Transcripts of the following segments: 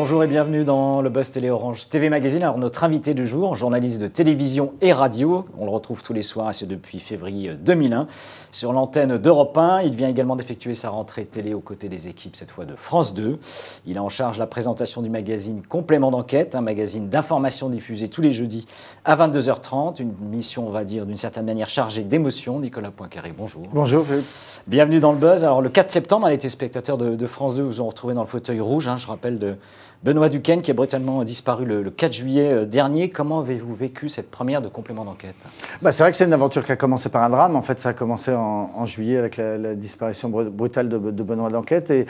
Bonjour et bienvenue dans le Buzz Télé Orange TV Magazine. Alors notre invité du jour, journaliste de télévision et radio, on le retrouve tous les soirs et c'est depuis février 2001 sur l'antenne d'Europe 1. Il vient également d'effectuer sa rentrée télé aux côtés des équipes, cette fois de France 2. Il a en charge la présentation du magazine Complément d'enquête, un magazine d'information diffusé tous les jeudis à 22h30. Une mission, on va dire, d'une certaine manière chargée d'émotions. Nicolas Poincaré, bonjour. Bonjour Philippe. Bienvenue dans le Buzz. Alors le 4 septembre, les téléspectateurs de France 2 vous ont retrouvé dans le fauteuil rouge, je rappelle, de Benoît Duquesne qui a brutalement disparu le 4 juillet dernier. Comment avez-vous vécu cette première de Complément d'enquête? C'est vrai que c'est une aventure qui a commencé par un drame. En fait, ça a commencé en juillet avec la disparition brutale de Benoît d'enquête. Et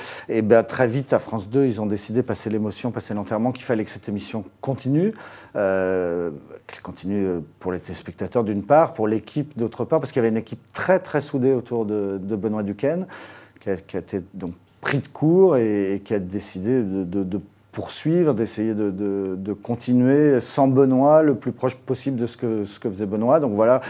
très vite, à France 2, ils ont décidé, passer l'émotion, passer l'enterrement, qu'il fallait que cette émission continue. Qu'elle continue pour les téléspectateurs d'une part, pour l'équipe d'autre part, parce qu'il y avait une équipe très très soudée autour de Benoît Duquesne, qui a été donc pris de court et qui a décidé de poursuivre, d'essayer de continuer sans Benoît, le plus proche possible de ce que faisait Benoît. Donc voilà,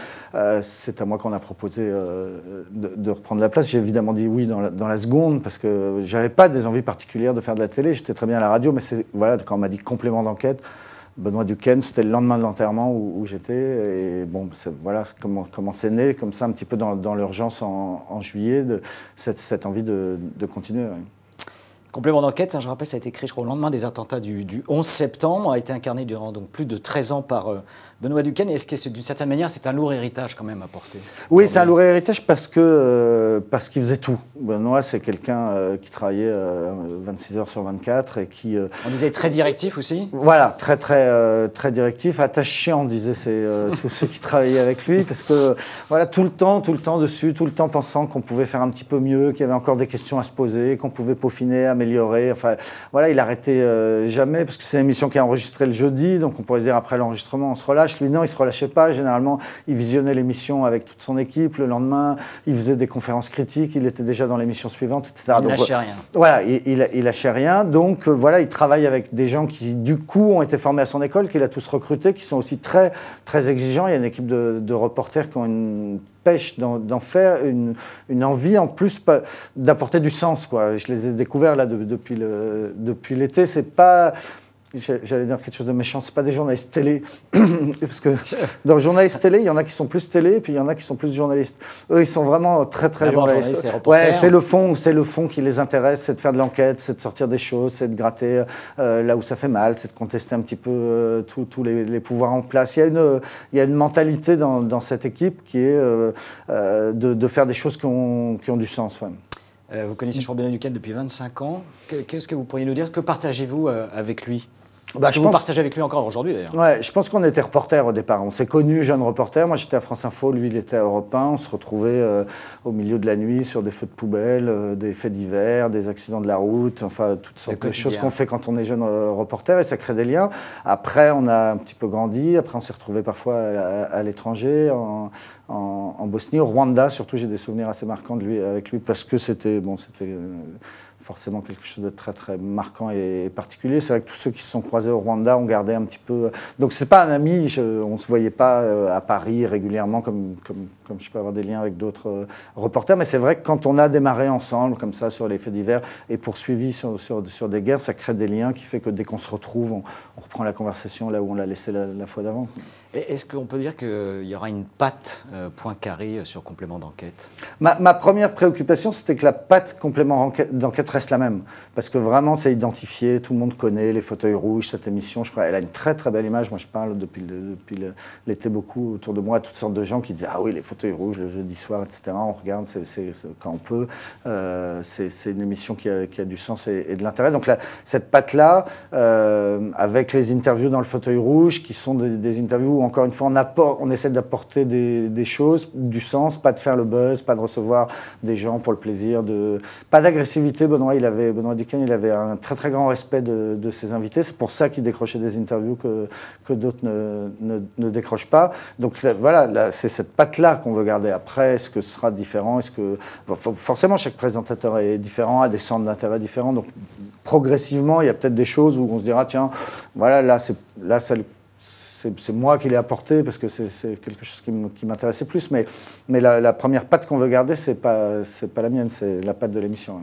c'est à moi qu'on a proposé de reprendre la place. J'ai évidemment dit oui dans la seconde, parce que j'avais pas des envies particulières de faire de la télé. J'étais très bien à la radio, mais voilà, quand on m'a dit Complément d'enquête, Benoît Duquesne, c'était le lendemain de l'enterrement où j'étais. Et bon, voilà comment c'est né, comme ça, un petit peu dans l'urgence en juillet, cette envie de continuer. Ouais. Complément d'enquête, je rappelle, ça a été créé, je crois, au lendemain des attentats du 11 septembre, a été incarné durant donc plus de 13 ans par Benoît Duquesne. Est-ce que d'une certaine manière, c'est un lourd héritage quand même à porter? Oui, c'est un lourd héritage parce qu'il faisait tout. Benoît, c'est quelqu'un qui travaillait 26 heures sur 24 et qui... On disait très directif aussi? Voilà, très directif. Attachant, disaient tous ceux qui travaillaient avec lui, parce que voilà, tout le temps dessus, tout le temps pensant qu'on pouvait faire un petit peu mieux, qu'il y avait encore des questions à se poser, qu'on pouvait peaufiner, améliorer. Enfin, voilà, il arrêtait jamais, parce que c'est une émission qui est enregistrée le jeudi, donc on pourrait se dire après l'enregistrement, on se relâche. Lui, non, il se relâchait pas. Généralement, il visionnait l'émission avec toute son équipe. Le lendemain, il faisait des conférences critiques. Il était déjà dans l'émission suivante, etc. Il lâchait rien. Voilà, il lâchait rien. Donc, voilà, il travaille avec des gens qui, du coup, ont été formés à son école, qu'il a tous recrutés, qui sont aussi très, très exigeants. Il y a une équipe de reporters qui ont une pêche d'en faire, une envie en plus d'apporter du sens, quoi. Je les ai découverts là depuis l'été. C'est pas... J'allais dire quelque chose de méchant, c'est pas des journalistes télé, parce que dans les journalistes télé, il y en a qui sont plus télé, et puis il y en a qui sont plus journalistes. Eux, ils sont vraiment très très journalistes. Ouais, c'est le fond qui les intéresse, c'est de faire de l'enquête, c'est de sortir des choses, c'est de gratter là où ça fait mal, c'est de contester un petit peu tous les pouvoirs en place. Il y a une mentalité dans cette équipe qui est de faire des choses qui ont du sens. Ouais. Vous connaissez Benoît Duquesne depuis 25 ans. Qu'est-ce que vous pourriez nous dire? Que partagez-vous avec lui? Vous partagez avec lui encore aujourd'hui, d'ailleurs. Ouais, je pense qu'on était reporters au départ. On s'est connus, jeunes reporters. Moi, j'étais à France Info, lui, il était à Europe 1. On se retrouvait au milieu de la nuit sur des feux de poubelle, des faits divers, des accidents de la route, enfin, toutes sortes de choses qu'on fait quand on est jeune reporter, et ça crée des liens. Après, on a un petit peu grandi. Après, on s'est retrouvés parfois à l'étranger, en Bosnie, au Rwanda. Surtout, j'ai des souvenirs assez marquants avec lui, parce que c'était forcément quelque chose de très très marquant et particulier. C'est vrai que tous ceux qui se sont croisés au Rwanda ont gardé un petit peu... Donc c'est pas un ami, on ne se voyait pas à Paris régulièrement comme je peux avoir des liens avec d'autres reporters, mais c'est vrai que quand on a démarré ensemble comme ça sur les faits divers et poursuivi sur des guerres, ça crée des liens qui fait que dès qu'on se retrouve, on reprend la conversation là où on l'a laissé la fois d'avant. Est-ce qu'on peut dire qu'il y aura une patte Poincaré sur Complément d'enquête? Ma première préoccupation, c'était que la patte Complément d'enquête reste la même. Parce que vraiment, c'est identifié, tout le monde connaît les fauteuils rouges, cette émission, je crois, elle a une très très belle image. Moi, je parle depuis l'été beaucoup autour de moi, toutes sortes de gens qui disent « Ah oui, les fauteuils rouges, le jeudi soir, etc. » On regarde quand on peut. C'est une émission qui a du sens et de l'intérêt. Donc cette patte-là, avec les interviews dans le fauteuil rouge, qui sont des interviews où, encore une fois, on essaie d'apporter des choses, du sens, pas de faire le buzz, pas de recevoir des gens pour le plaisir, pas d'agressivité. Benoît Duquesne, il avait un très très grand respect de ses invités. C'est pour ça qu'il décrochait des interviews que d'autres ne décrochent pas. Donc voilà, c'est cette patte-là qu'on veut garder. Après, est-ce que ce sera différent? Forcément, chaque présentateur est différent, a des centres d'intérêt différents. Donc progressivement, il y a peut-être des choses où on se dira, tiens, voilà, là c'est moi qui l'ai apporté parce que c'est quelque chose qui m'intéressait plus. Mais la première patte qu'on veut garder, c'est pas la mienne, c'est la patte de l'émission.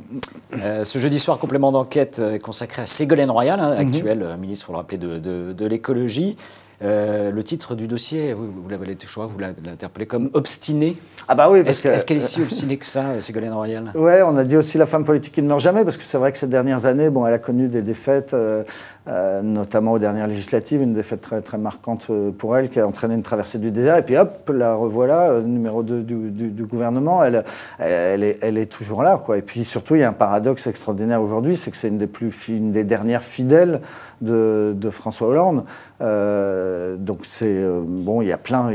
Ce jeudi soir, complément d'enquête est consacré à Ségolène Royal, actuelle ministre, il faut le rappeler, de l'écologie. Le titre du dossier, vous l'avez interpellé comme obstinée. Ah bah oui, est-ce qu'elle est si obstinée que ça, Ségolène Royal? Ouais, on a dit aussi la femme politique qui ne meurt jamais, parce que c'est vrai que ces dernières années, bon, elle a connu des défaites, notamment aux dernières législatives, une défaite très, très marquante pour elle, qui a entraîné une traversée du désert, et puis hop, la revoilà, numéro 2 du gouvernement, elle est toujours là, quoi. Et puis surtout, il y a un paradoxe extraordinaire aujourd'hui, c'est que c'est une des dernières fidèles de François Hollande. Donc c'est bon, il y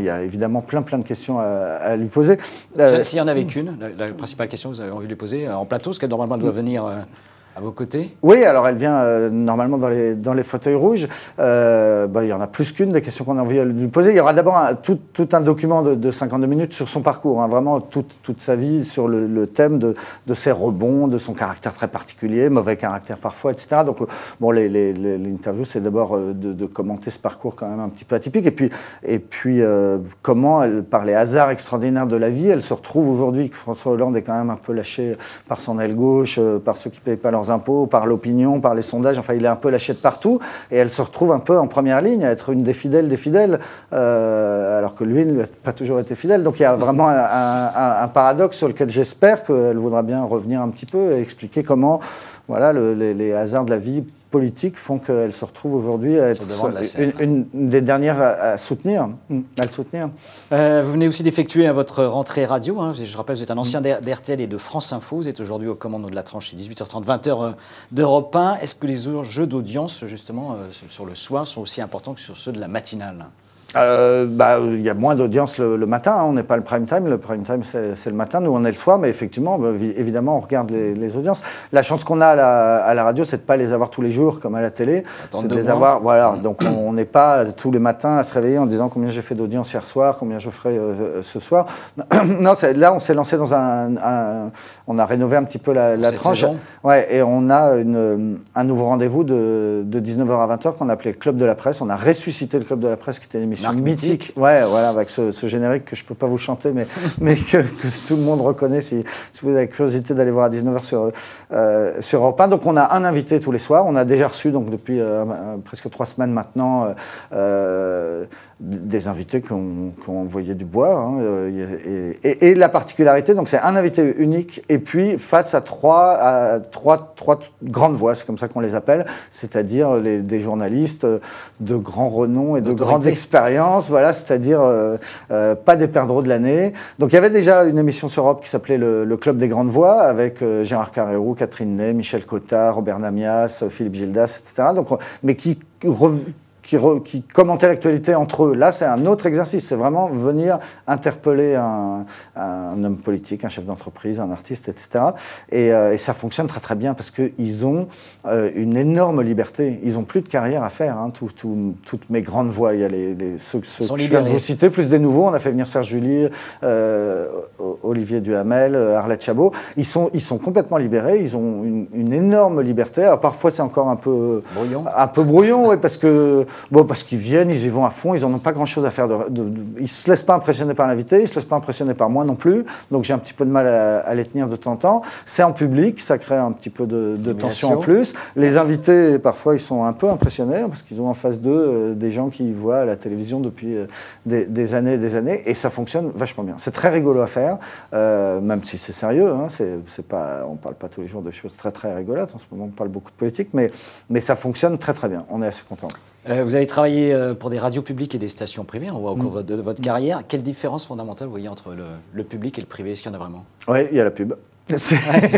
a évidemment plein de questions à lui poser. S'il y en avait qu'une, la principale question que vous avez envie de lui poser en plateau, parce qu'elle normalement doit venir à vos côtés. Oui, alors elle vient normalement dans les fauteuils rouges. Il y en a plus qu'une des questions qu'on a envie de lui poser. Il y aura d'abord tout un document de 52 minutes sur son parcours, vraiment toute sa vie, sur le thème de ses rebonds, de son caractère très particulier, mauvais caractère parfois, etc. Donc bon, l'interview, c'est d'abord de commenter ce parcours quand même un petit peu atypique, et puis comment, par les hasards extraordinaires de la vie, elle se retrouve aujourd'hui que François Hollande est quand même un peu lâché par son aile gauche, par ceux qui ne payent pas leurs impôts, par l'opinion, par les sondages, enfin il est un peu lâché de partout, et elle se retrouve un peu en première ligne à être une des fidèles, alors que lui n'a pas toujours été fidèle. Donc il y a vraiment un paradoxe sur lequel j'espère qu'elle voudra bien revenir un petit peu et expliquer comment voilà, les hasards de la vie politique font qu'elle se retrouve aujourd'hui à être une des dernières à le soutenir. Vous venez aussi d'effectuer votre rentrée radio. Je rappelle, vous êtes un ancien d'RTL et de France Info. Vous êtes aujourd'hui aux commandes de la tranche 18h30, 20h d'Europe 1. Est-ce que les enjeux d'audience, justement, sur le soir, sont aussi importants que sur ceux de la matinale? Il y a moins d'audience le matin, on n'est pas le prime time. Le prime time, c'est le matin, nous on est le soir, mais effectivement, évidemment, on regarde les audiences. La chance qu'on a à la radio, c'est de ne pas les avoir tous les jours comme à la télé. C'est de les avoir, voilà. Donc on n'est pas tous les matins à se réveiller en disant combien j'ai fait d'audience hier soir, combien je ferai ce soir. Non, là on s'est lancé dans on a rénové un petit peu la tranche. Ouais, et on a un nouveau rendez-vous de 19h à 20h qu'on appelait Club de la Presse. On a ressuscité le Club de la Presse qui était une émission mythique. Ouais, voilà, avec ce générique que je ne peux pas vous chanter, mais que tout le monde reconnaît si vous avez curiosité d'aller voir à 19h sur Europe 1. Donc on a un invité tous les soirs. On a déjà reçu, donc depuis presque 3 semaines maintenant, des invités qui ont envoyé du bois. Et la particularité, donc c'est un invité unique, et puis face à trois grandes voix, c'est comme ça qu'on les appelle, c'est-à-dire des journalistes de grand renom et de grande expérience. Voilà, c'est-à-dire pas des perdreaux de l'année. Donc il y avait déjà une émission sur Europe qui s'appelait le Club des Grandes Voix, avec Gérard Carrérou, Catherine Ney, Michel Cottard, Robert Namias, Philippe Gildas, etc. Donc, mais qui commentaient l'actualité entre eux. Là, c'est un autre exercice. C'est vraiment venir interpeller un homme politique, un chef d'entreprise, un artiste, etc. Et ça fonctionne très très bien parce qu'ils ont une énorme liberté. Ils n'ont plus de carrière à faire. Toutes mes grandes voix, il y a ceux que je viens de vous citer, plus des nouveaux. On a fait venir Serge July, Olivier Duhamel, Arlette Chabot. Ils sont complètement libérés. Ils ont une énorme liberté. Alors parfois, c'est encore un peu brouillon, ouais, parce qu'ils viennent, ils y vont à fond, ils n'en ont pas grand-chose à faire. Ils ne se laissent pas impressionner par l'invité, ils ne se laissent pas impressionner par moi non plus, donc j'ai un petit peu de mal à les tenir de temps en temps. C'est en public, ça crée un petit peu de tension en plus. Les invités, parfois, ils sont un peu impressionnés, parce qu'ils ont en face d'eux des gens qui voient à la télévision depuis des années et des années, et ça fonctionne vachement bien. C'est très rigolo à faire, même si c'est sérieux, on ne parle pas tous les jours de choses très très rigolotes, en ce moment on parle beaucoup de politique, mais ça fonctionne très très bien, on est assez contents. Vous avez travaillé pour des radios publiques et des stations privées, on voit au cours de votre carrière. Quelle différence fondamentale vous voyez entre le public et le privé? Est-ce qu'il y en a vraiment? Oui, il y a la pub.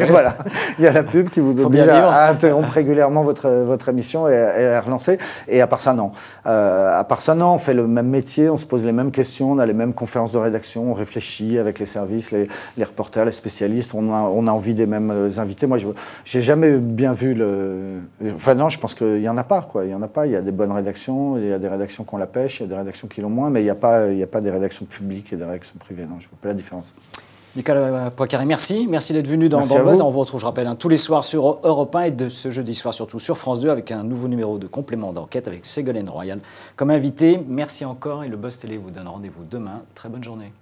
Voilà, il y a la pub qui vous oblige à interrompre régulièrement votre émission et à la relancer. Et à part ça, non. On fait le même métier, on se pose les mêmes questions, on a les mêmes conférences de rédaction, on réfléchit avec les services, les reporters, les spécialistes, on a envie des mêmes invités. Moi, j'ai jamais bien vu Enfin non, je pense qu'il n'y en a pas, quoi. Il y en a pas. Il y a des bonnes rédactions, il y a des rédactions qu'on la pêche, il y a des rédactions qui l'ont moins, mais il n'y a pas des rédactions publiques et des rédactions privées. Non, je ne vois pas la différence. Nicolas Poincaré, merci. Merci d'être venu dans Merci Buzz. vous. On vous retrouve, je rappelle, tous les soirs sur Europe 1 et de ce jeudi soir surtout sur France 2 avec un nouveau numéro de complément d'enquête avec Ségolène Royal comme invité. Merci encore et le Buzz Télé vous donne rendez-vous demain. Très bonne journée.